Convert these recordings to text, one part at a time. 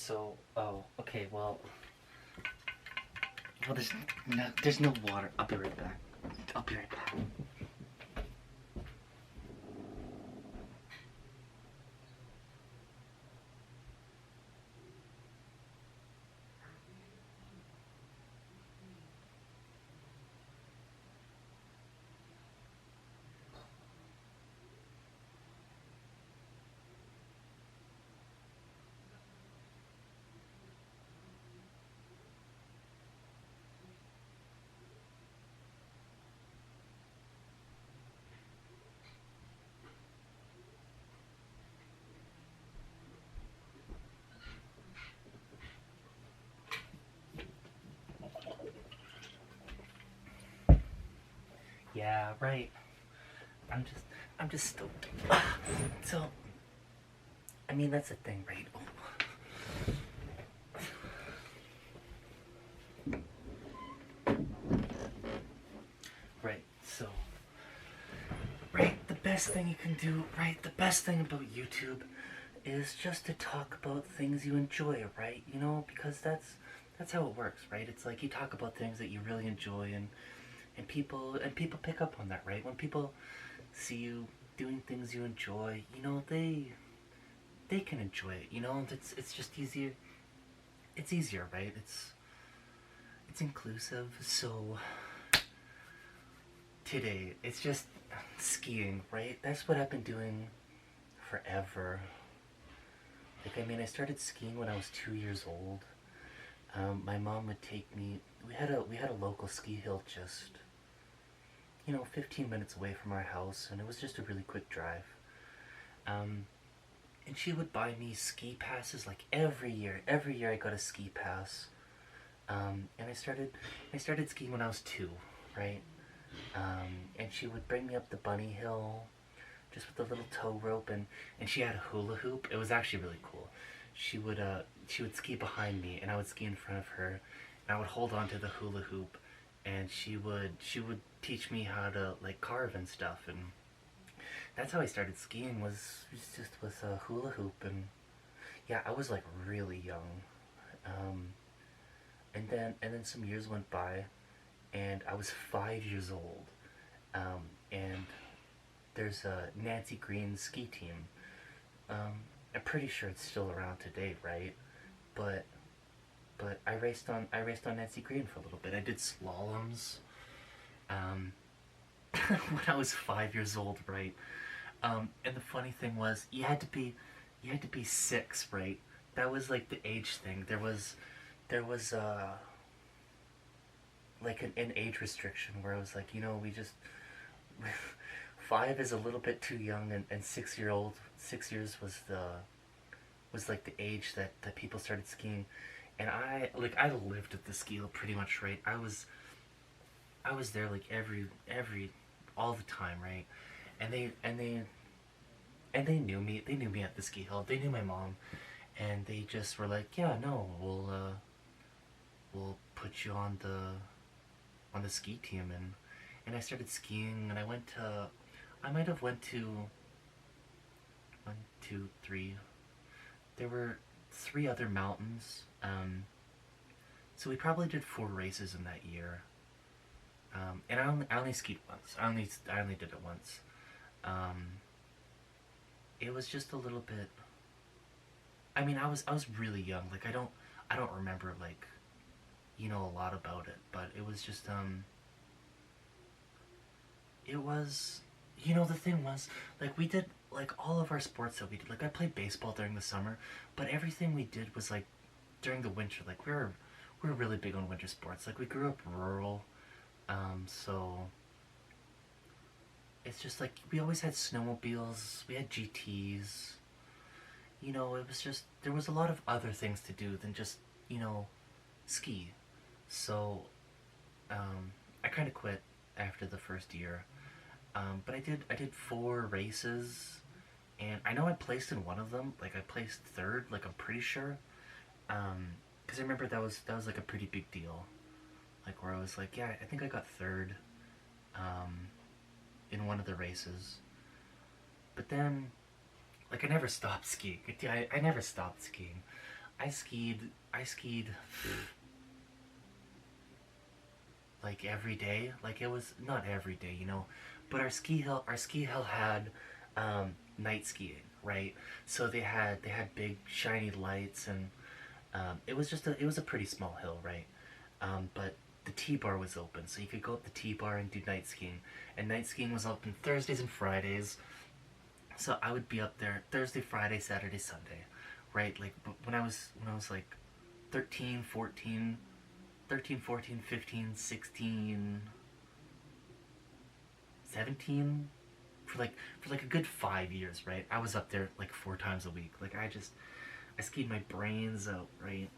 So, oh, okay, well, there's no water. I'll be right back. I'll be right back. Yeah, right. I'm just, I'm just stoked. So, I mean, that's the thing, right? Right, so, right, the best thing you can do, right, the best thing about YouTube is just to talk about things you enjoy, right? You know, because that's how it works, right? It's like you talk about things that you really enjoy, and people pick up on that, right? When people see you doing things you enjoy, you know, they can enjoy it. You know, it's just easier. It's easier, right? It's inclusive. So today it's just skiing, right? That's what I've been doing forever. Like, I mean, I started skiing when I was 2 years old. My mom would take me. We had a local ski hill just 15 minutes away from our house, and it was just a really quick drive. Um, and she would buy me ski passes like every year. Every year I got a ski pass. And I started skiing when I was 2, right? And she would bring me up the bunny hill just with a little tow rope, and she had a hula hoop. It was actually really cool. She would ski behind me, and I would ski in front of her, and I would hold on to the hula hoop, and she would teach me how to like carve and stuff, and that's how I started skiing, was just with a hula hoop. And yeah, I was like really young. Um, and then some years went by, and I was 5 years old. And there's a Nancy Green ski team. I'm pretty sure it's still around today, right? But I raced on Nancy Green for a little bit. I did slaloms. Um, when I was 5 years old, right? And the funny thing was, you had to be 6, right? That was like the age thing. There was like an age restriction where it was like, we just 5 is a little bit too young, and 6 years was like the age that people started skiing. And I lived at the ski hill pretty much, right? I was there like every all the time, right? And they knew me. They knew me at the ski hill. They knew my mom, and they just were like, yeah, no, we'll put you on the ski team. And I started skiing, and I might have went to 1, 2, 3. There were 3 other mountains. So we probably did 4 races in that year. And I only skied once. I only did it once. Um, it was just a little bit. I mean, I was really young. Like, I don't remember, like, a lot about it. But it was just it was the thing was, like, we did like all of our sports that we did. Like, I played baseball during the summer, but everything we did was like during the winter. Like, we were really big on winter sports. Like, we grew up rural. So it's just like we always had snowmobiles, we had GTs. It was just, there was a lot of other things to do than just you know ski. So I kind of quit after the first year. But I did 4 races, and I know I placed in one of them. Like, I placed third. Like, I'm pretty sure. Because I remember that was like a pretty big deal. Like, where I was like, yeah, I think I got third. Um, in one of the races. But then, like, I never stopped skiing. I never stopped skiing. I skied. I skied like every day. Like it was not every day, you know, but our ski hill had night skiing, right? So they had big shiny lights, and it was a pretty small hill, right? But the T-bar was open, so you could go up the T-bar and do night skiing. And night skiing was open Thursdays and Fridays. So I would be up there Thursday, Friday, Saturday, Sunday, right? Like when I was like 13, 14, 13, 14, 15, 16, 17, for like a good 5 years, right? I was up there like 4 times a week. Like I skied my brains out, right?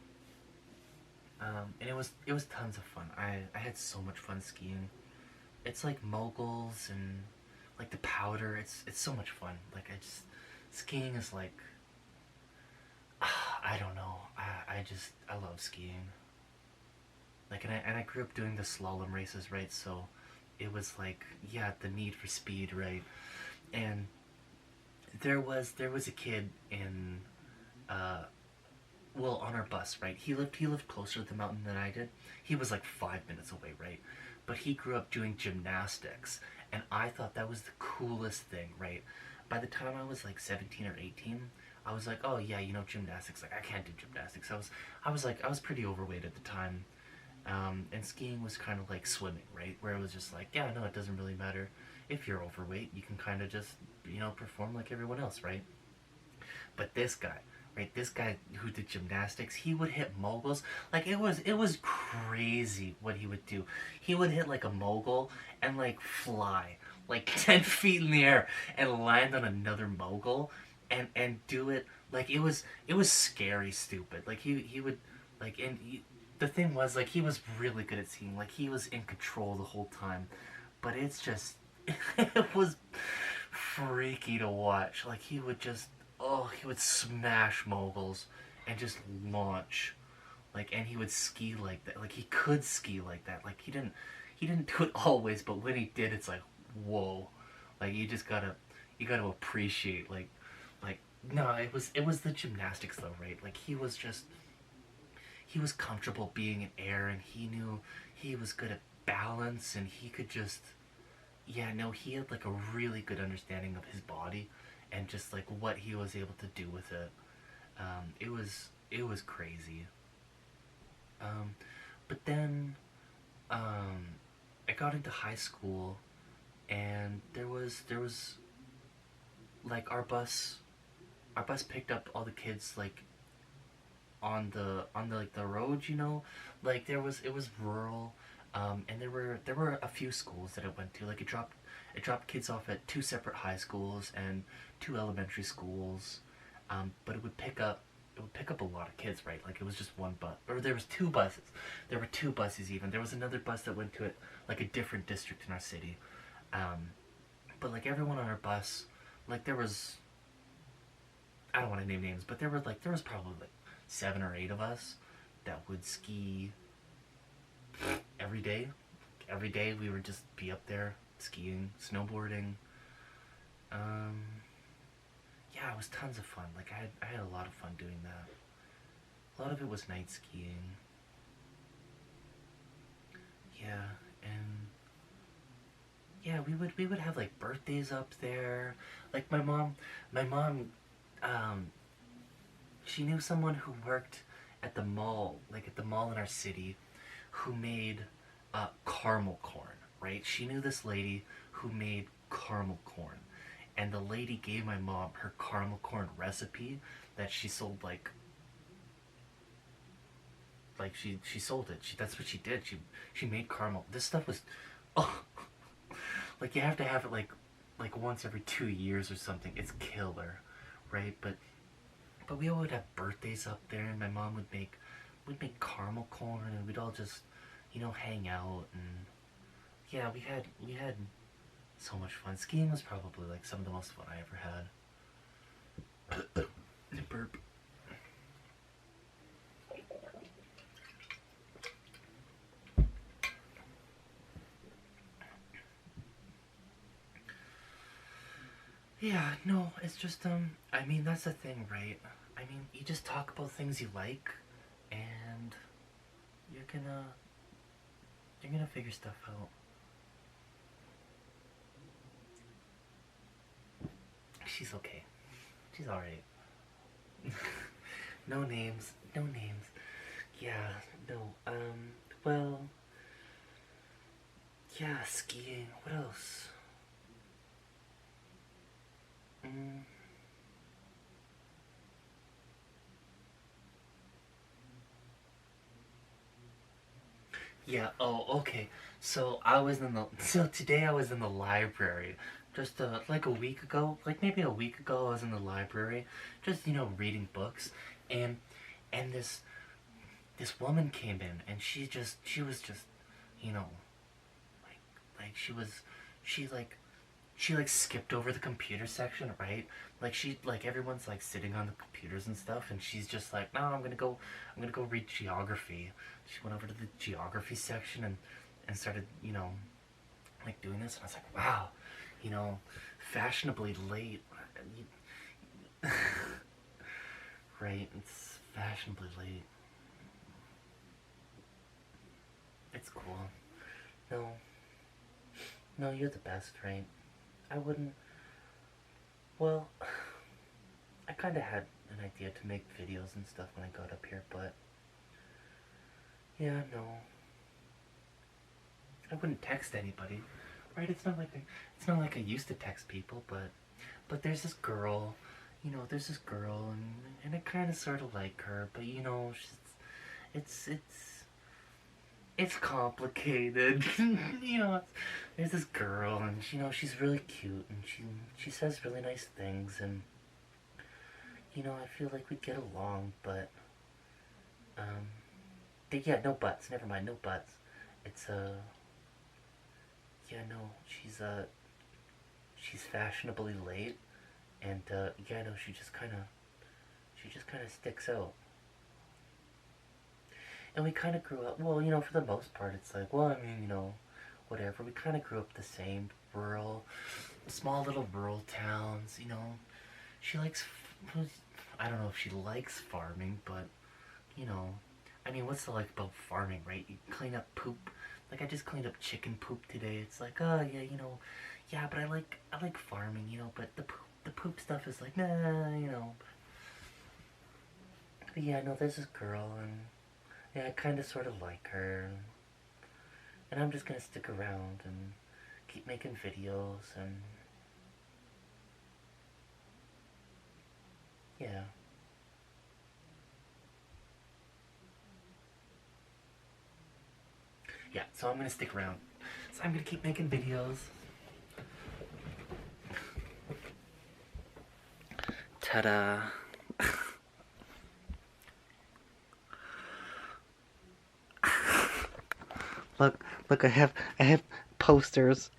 And it was tons of fun. I had so much fun skiing. It's like moguls and like the powder. It's so much fun. Like I just skiing is like I don't know. I love skiing. Like and I grew up doing the slalom races, right? So it was like yeah, the need for speed, right? And there was a kid in uh well, on our bus, right? He lived closer to the mountain than I did. He was like 5 minutes away, right? But he grew up doing gymnastics, and I thought that was the coolest thing, right? By the time I was like 17 or 18, I was like, oh yeah, gymnastics. Like I can't do gymnastics. I was pretty overweight at the time, and skiing was kind of like swimming, right? Where it was just like, yeah, no, it doesn't really matter if you're overweight. You can kind of just perform like everyone else, right? But this guy, right? This guy who did gymnastics, he would hit moguls. Like it was crazy what he would do. He would hit like a mogul and like fly like 10 feet in the air and land on another mogul and do it like it was scary stupid. Like he would like the thing was like he was really good at skiing. Like he was in control the whole time. But it's just it was freaky to watch. Like he would smash moguls and just launch. Like and he would ski like that. Like he could ski like that. Like he didn't do it always, but when he did it's like whoa. Like you gotta appreciate like no, it was the gymnastics though, right? Like he was comfortable being in air, and he knew he was good at balance, and he could just yeah, no, he had like a really good understanding of his body and just like what he was able to do with it. It was crazy. Um, but then I got into high school, and there was like our bus picked up all the kids like on the like the road, like it was rural, and there were a few schools that it went to. Like it dropped kids off at two separate high schools and two elementary schools, but it would pick up a lot of kids, right? Like it was just one bus, or there was two buses. There were two buses even. There was another bus that went to it like a different district in our city, um, but like everyone on our bus, like there was I don't want to name names, but there was probably like 7 or 8 of us that would ski every day. Every day we would just be up there skiing, snowboarding. Um, yeah, it was tons of fun. Like I had a lot of fun doing that. A lot of it was night skiing. Yeah, and yeah, we would have like birthdays up there. Like my mom, um, she knew someone who worked at the mall, like at the mall in our city, who made caramel corn, right? She knew this lady who made caramel corn. And the lady gave my mom her caramel corn recipe that she sold like she sold it. That's what she did. She made caramel. This stuff was oh like you have to have it like once every 2 years or something. It's killer, right? But we would have birthdays up there, and my mom would make caramel corn, and we'd all just hang out, and yeah, we had so much fun. Skiing was probably like some of the most fun I ever had. Burp. Yeah, no, it's just I mean that's the thing, right? I mean, you just talk about things you like, and you're gonna figure stuff out. She's okay. She's alright. No names. No names. Yeah, no. Well, yeah, skiing. What else? Mm. Yeah, oh, okay. So today I was in the library. Just like a week ago, like maybe a week ago I was in the library, just reading books, and this woman came in, and she was just, you know, like she like skipped over the computer section, right? Like everyone's like sitting on the computers and stuff, and she's just like, no, I'm gonna go read geography. She went over to the geography section and started, like doing this, and I was like, wow, fashionably late. Right, it's fashionably late. It's cool. No, no, you're the best, right? I wouldn't. Well, I kind of had an idea to make videos and stuff when I got up here, but yeah, no, I wouldn't text anybody, right? It's not like I used to text people, but there's this girl, there's this girl, and I kind of sort of like her, but it's it's complicated. There's this girl, and she's really cute, and she says really nice things, and I feel like we'd get along, but um, yeah, no buts. Never mind, no buts. It's yeah, no, she's fashionably late, and yeah, no, she just kind of sticks out. And we kind of grew up, well, for the most part, it's like, well, I mean, whatever. We kind of grew up the same, small little rural towns, She likes, I don't know if she likes farming, but, you know, I mean, what's the like about farming, right? You clean up poop. Like, I just cleaned up chicken poop today. It's like, oh, yeah, yeah, but I like farming, but the poop stuff is like, nah, But yeah, no, there's this girl, and yeah, I kind of sort of like her, and I'm just gonna stick around and keep making videos, and yeah. Yeah, so I'm gonna stick around. So I'm gonna keep making videos. Ta-da! Look, I have posters.